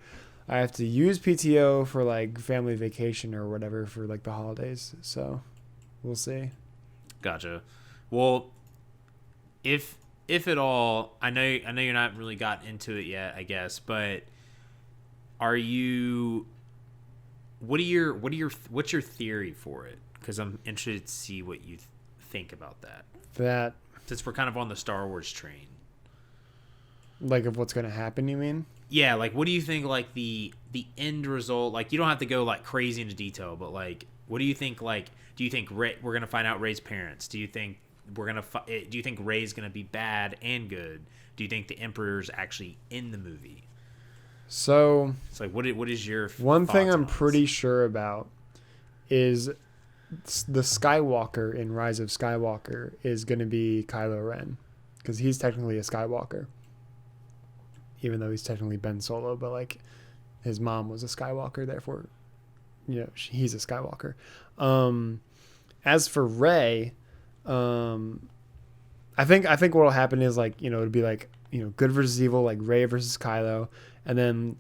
I have to use PTO for like family vacation or whatever for like the holidays. So we'll see. Gotcha. Well, if at all, I know you're not really got into it yet, I guess, but are you? What's your theory for it? Because I'm interested to see what you think about that. That Since we're kind of on the Star Wars train. like of what's going to happen, you mean? Yeah, like what do you think? Like the end result. Like you don't have to go like crazy into detail, but like what do you think? Like, do you think we're gonna find out Rey's parents? Do you think do you think Rey's gonna be bad and good? Do you think the Emperor's actually in the movie? So It's like what is your one thing thoughts I'm on pretty this? sure about is the Skywalker in Rise of Skywalker is going to be Kylo Ren, because he's technically a Skywalker, even though he's technically Ben Solo, but like his mom was a Skywalker, therefore, you know, he's a Skywalker. As for Rey, I think what will happen is like, you know, it'd be like, you know, good versus evil, like Rey versus Kylo, and then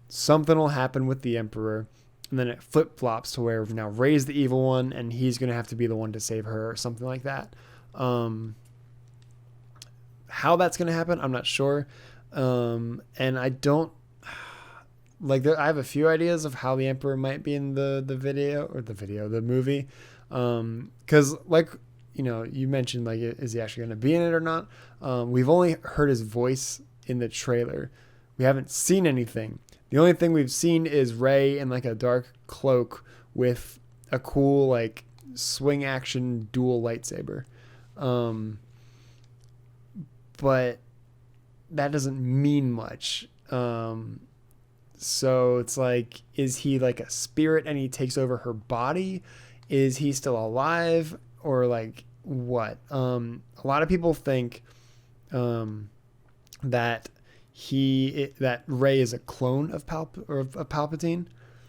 something will happen with the Emperor, and then it flip-flops to where now Rey's the evil one and he's going to have to be the one to save her or something like that. How that's going to happen, I'm not sure. And I don't like I have a few ideas of how the Emperor might be in the movie. 'Cause like, you know, you mentioned like, is he actually going to be in it or not? We've only heard his voice in the trailer. We haven't seen anything. The only thing we've seen is Rey in like a dark cloak with a cool like swing action dual lightsaber. But that doesn't mean much. So it's like, is he like a spirit and he takes over her body? Is he still alive? Or like what? A lot of people think that Rey is a clone of Palpatine.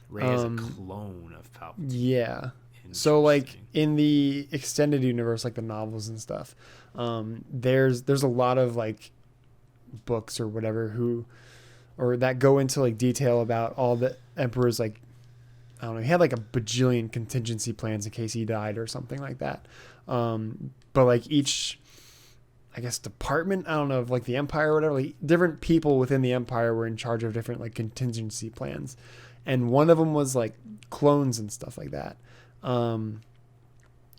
Rey is a clone of Palpatine. Yeah. So like in the extended universe, like the novels and stuff, there's a lot of like books or whatever that go into like detail about all the Emperor's like, I don't know, he had like a bajillion contingency plans in case he died or something like that. But like each, I guess, department, I don't know, of like the Empire or whatever, like different people within the Empire were in charge of different like contingency plans. And one of them was like clones and stuff like that.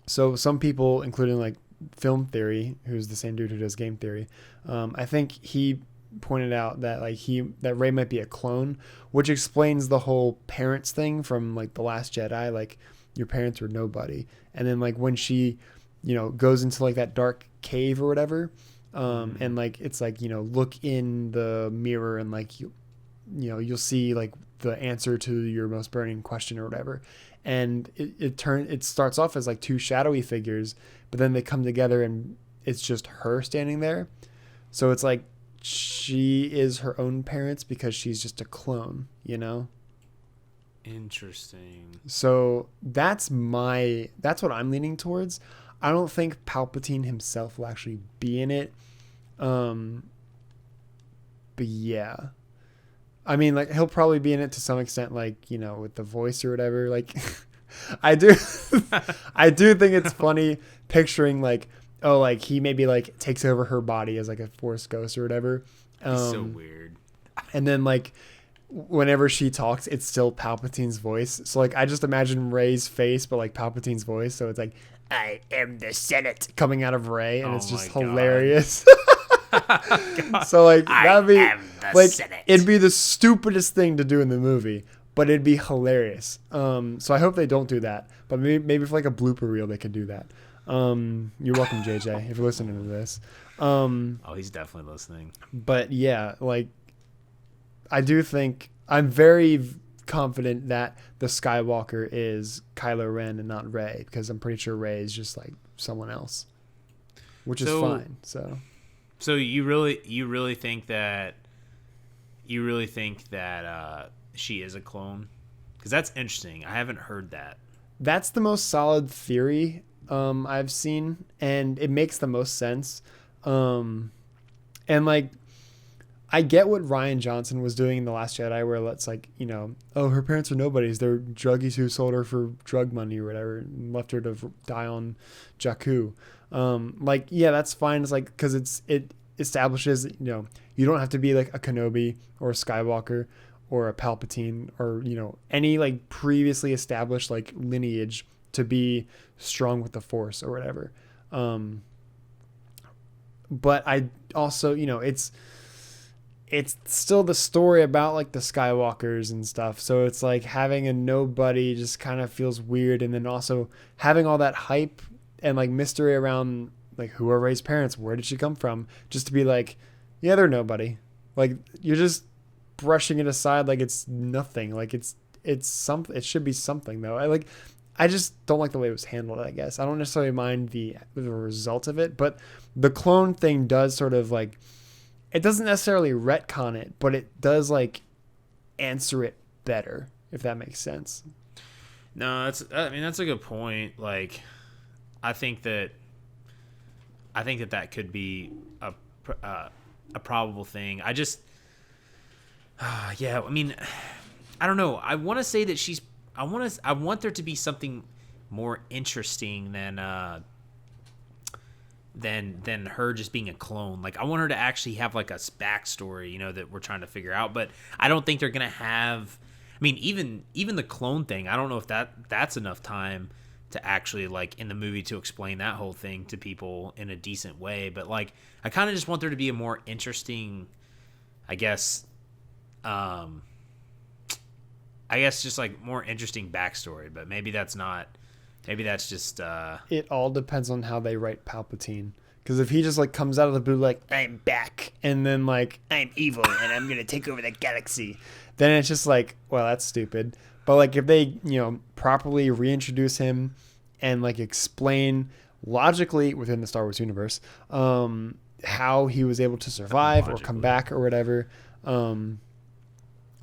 So some people, including like Film Theory, who's the same dude who does Game Theory, I think he pointed out that like that Rey might be a clone, which explains the whole parents thing from like The Last Jedi, like your parents were nobody. And then like when she, you know, goes into like that dark cave or whatever, and like it's like, you know, look in the mirror and like you know you'll see like the answer to your most burning question or whatever. And it starts off as like two shadowy figures, but then they come together and it's just her standing there. So it's like she is her own parents because she's just a clone, you know? Interesting. So that's what I'm leaning towards. I don't think Palpatine himself will actually be in it. But yeah. I mean, like, he'll probably be in it to some extent, like, you know, with the voice or whatever. Like, I do think it's funny picturing, like, oh, like, he maybe, like, takes over her body as, like, a Force ghost or whatever. It's so weird. And then, like, whenever she talks, it's still Palpatine's voice. So, like, I just imagine Rey's face, but, like, Palpatine's voice. So it's like, I am the Senate coming out of Rey. And it's just hilarious. So like that'd be am the like Senate. it'd be the stupidest thing to do in the movie, but it'd be hilarious. So I hope they don't do that. But maybe for like a blooper reel they could do that. You're welcome, JJ, if you're listening to this. Oh, he's definitely listening. But yeah, like I do think I'm very confident that the Skywalker is Kylo Ren and not Rey, because I'm pretty sure Rey is just like someone else, which is fine. So you really think that she is a clone? Because that's interesting. I haven't heard that. That's the most solid theory I've seen, and it makes the most sense. And like, I get what Rian Johnson was doing in The Last Jedi, where it's like, you know, oh, her parents are nobodies. They're druggies who sold her for drug money or whatever and left her to die on Jakku. Like, yeah, that's fine. It's like, because it establishes, you know, you don't have to be like a Kenobi or a Skywalker or a Palpatine or, you know, any like previously established like lineage to be strong with the Force or whatever. But I also, you know, it's still the story about like the Skywalkers and stuff. So it's like having a nobody just kind of feels weird. And then also having all that hype and like mystery around like who are Rey's parents, where did she come from, just to be like, yeah, they're nobody. Like you're just brushing it aside like it's nothing. Like it's something. It should be something though. I just don't like the way it was handled, I guess. I don't necessarily mind the result of it, but the clone thing does sort of like, it doesn't necessarily retcon it, but it does like answer it better, if that makes sense. No, that's a good point. Like, I think that that could be a probable thing. I just, yeah. I mean, I don't know. I want to say that I want there to be something more interesting than her just being a clone. Like, I want her to actually have like a backstory, you know, that we're trying to figure out. But I don't think they're gonna have. I mean, even the clone thing, I don't know if that's enough time to actually like in the movie to explain that whole thing to people in a decent way. But like, I kind of just want there to be a more interesting, I guess just like more interesting backstory. But maybe that's not. Maybe that's just. It all depends on how they write Palpatine. Because if he just like comes out of the blue like, I'm back, and then like, I'm evil and I'm gonna take over the galaxy, then it's just like, well, that's stupid. But like if they, you know, properly reintroduce him and like explain logically within the Star Wars universe how he was able to survive or come back or whatever, and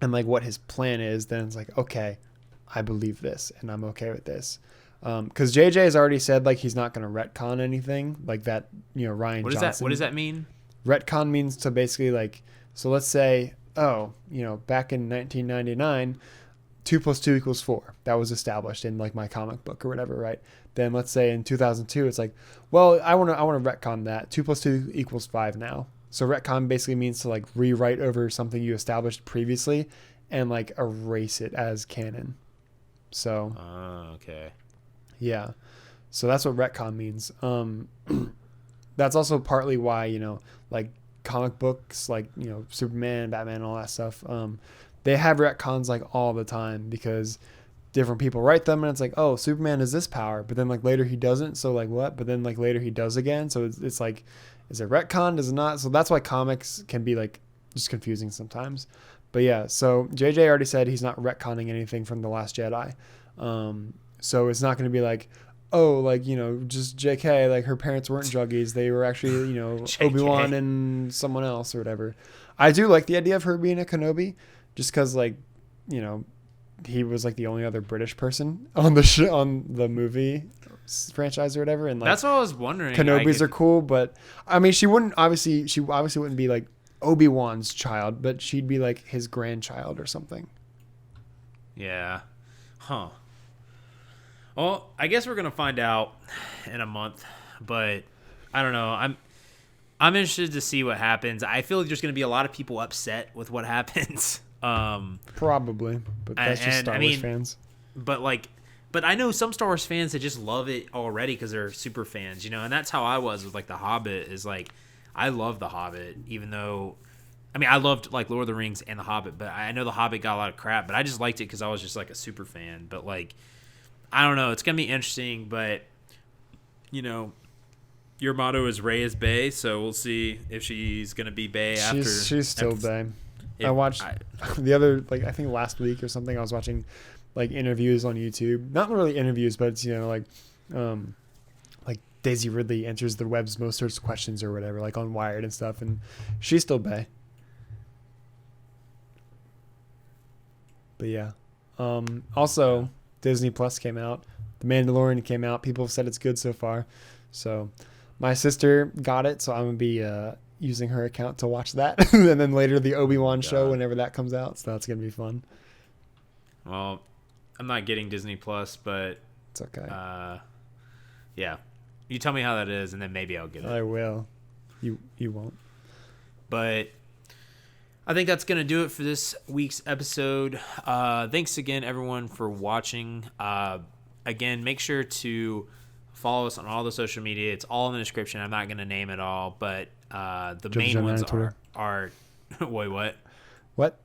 like what his plan is, then it's like, okay, I believe this and I'm okay with this. Because JJ has already said like he's not going to retcon anything like that. You know, Rian Johnson. What does that mean? Retcon means to basically like, so let's say, oh, you know, back in 1999, 2 + 2 = 4. That was established in like my comic book or whatever, right? Then let's say in 2002, it's like, well, I want to retcon that. 2 + 2 = 5 now. So retcon basically means to like rewrite over something you established previously and like erase it as canon. So. Okay. Yeah. So that's what retcon means. That's also partly why, you know, like comic books, like, you know, Superman, Batman, all that stuff. They have retcons like all the time because different people write them and it's like, oh, Superman has this power, but then like later he doesn't. So like what? But then like later he does again. So it's like, is it retcon? Does it not? So that's why comics can be like just confusing sometimes. But yeah, so JJ already said he's not retconning anything from The Last Jedi. So it's not going to be like, oh, like, you know, just JK, like her parents weren't druggies. They were actually, you know, Obi-Wan and someone else or whatever. I do like the idea of her being a Kenobi just because, like, you know, he was like the only other British person on the on the movie franchise or whatever. And like, that's what I was wondering. Kenobis are cool, but I mean, she obviously wouldn't be like Obi-Wan's child, but she'd be like his grandchild or something. Yeah. Huh. Well, I guess we're gonna find out in a month, but I don't know. I'm interested to see what happens. I feel like there's gonna be a lot of people upset with what happens. Probably, but that's just Star Wars fans. But I know some Star Wars fans that just love it already because they're super fans, you know. And that's how I was with like The Hobbit. Is like I love The Hobbit, even though, I mean, I loved like Lord of the Rings and The Hobbit, but I know The Hobbit got a lot of crap, but I just liked it because I was just like a super fan. But like, I don't know, it's gonna be interesting, but your motto is Rey is Bay, so we'll see if she's gonna be Bay after. She's still Bay. I watched I think last week or something. I was watching like interviews on YouTube. Not really interviews, but it's like Daisy Ridley answers the web's most searched questions or whatever, like on Wired and stuff, and she's still Bay. But yeah. Also, Disney Plus came out. The Mandalorian came out. People have said it's good so far. So my sister got it, so I'm gonna be using her account to watch that, and then later the Obi-Wan show whenever that comes out. So that's gonna be fun. Well, I'm not getting Disney Plus, but it's okay. Yeah, you tell me how that is, and then maybe I'll get it. I will. You won't. But I think that's gonna do it for this week's episode. Thanks again, everyone, for watching. Again, make sure to follow us on all the social media. It's all in the description. I'm not gonna name it all, but the main ones are wait, what? What?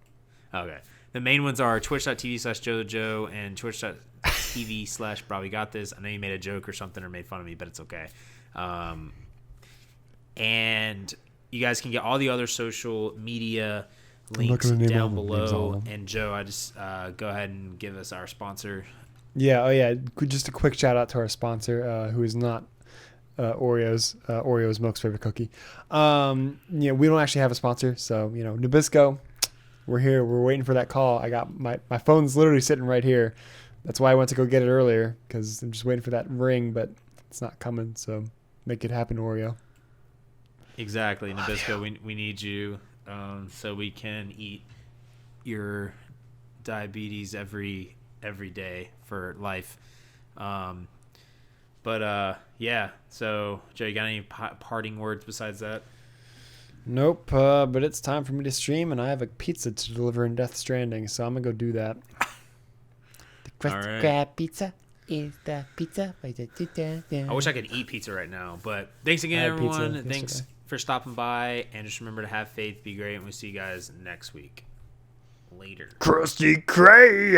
Okay. The main ones are twitch.tv/JoJo and twitch.tv/Bro. Got This. I know you made a joke or something or made fun of me, but it's okay. And you guys can get all the other social media links down below. And Joe, I just go ahead and give us our sponsor. Yeah. Oh, yeah. Just a quick shout out to our sponsor, who is not Oreos. Oreo's Milk's favorite cookie. We don't actually have a sponsor, so Nabisco. We're here. We're waiting for that call. I got my phone's literally sitting right here. That's why I went to go get it earlier, because I'm just waiting for that ring, but it's not coming. So make it happen, Oreo. Exactly, Nabisco. We need you, so we can eat your diabetes every day for life. Yeah. So Joe, you got any parting words besides that? Nope, but it's time for me to stream, and I have a pizza to deliver in Death Stranding, so I'm going to go do that. The Krusty Krab pizza is the pizza. I wish I could eat pizza right now, but thanks again, everyone. Thanks for stopping by, and just remember to have faith, be great, and we'll see you guys next week. Later. Krusty Krab!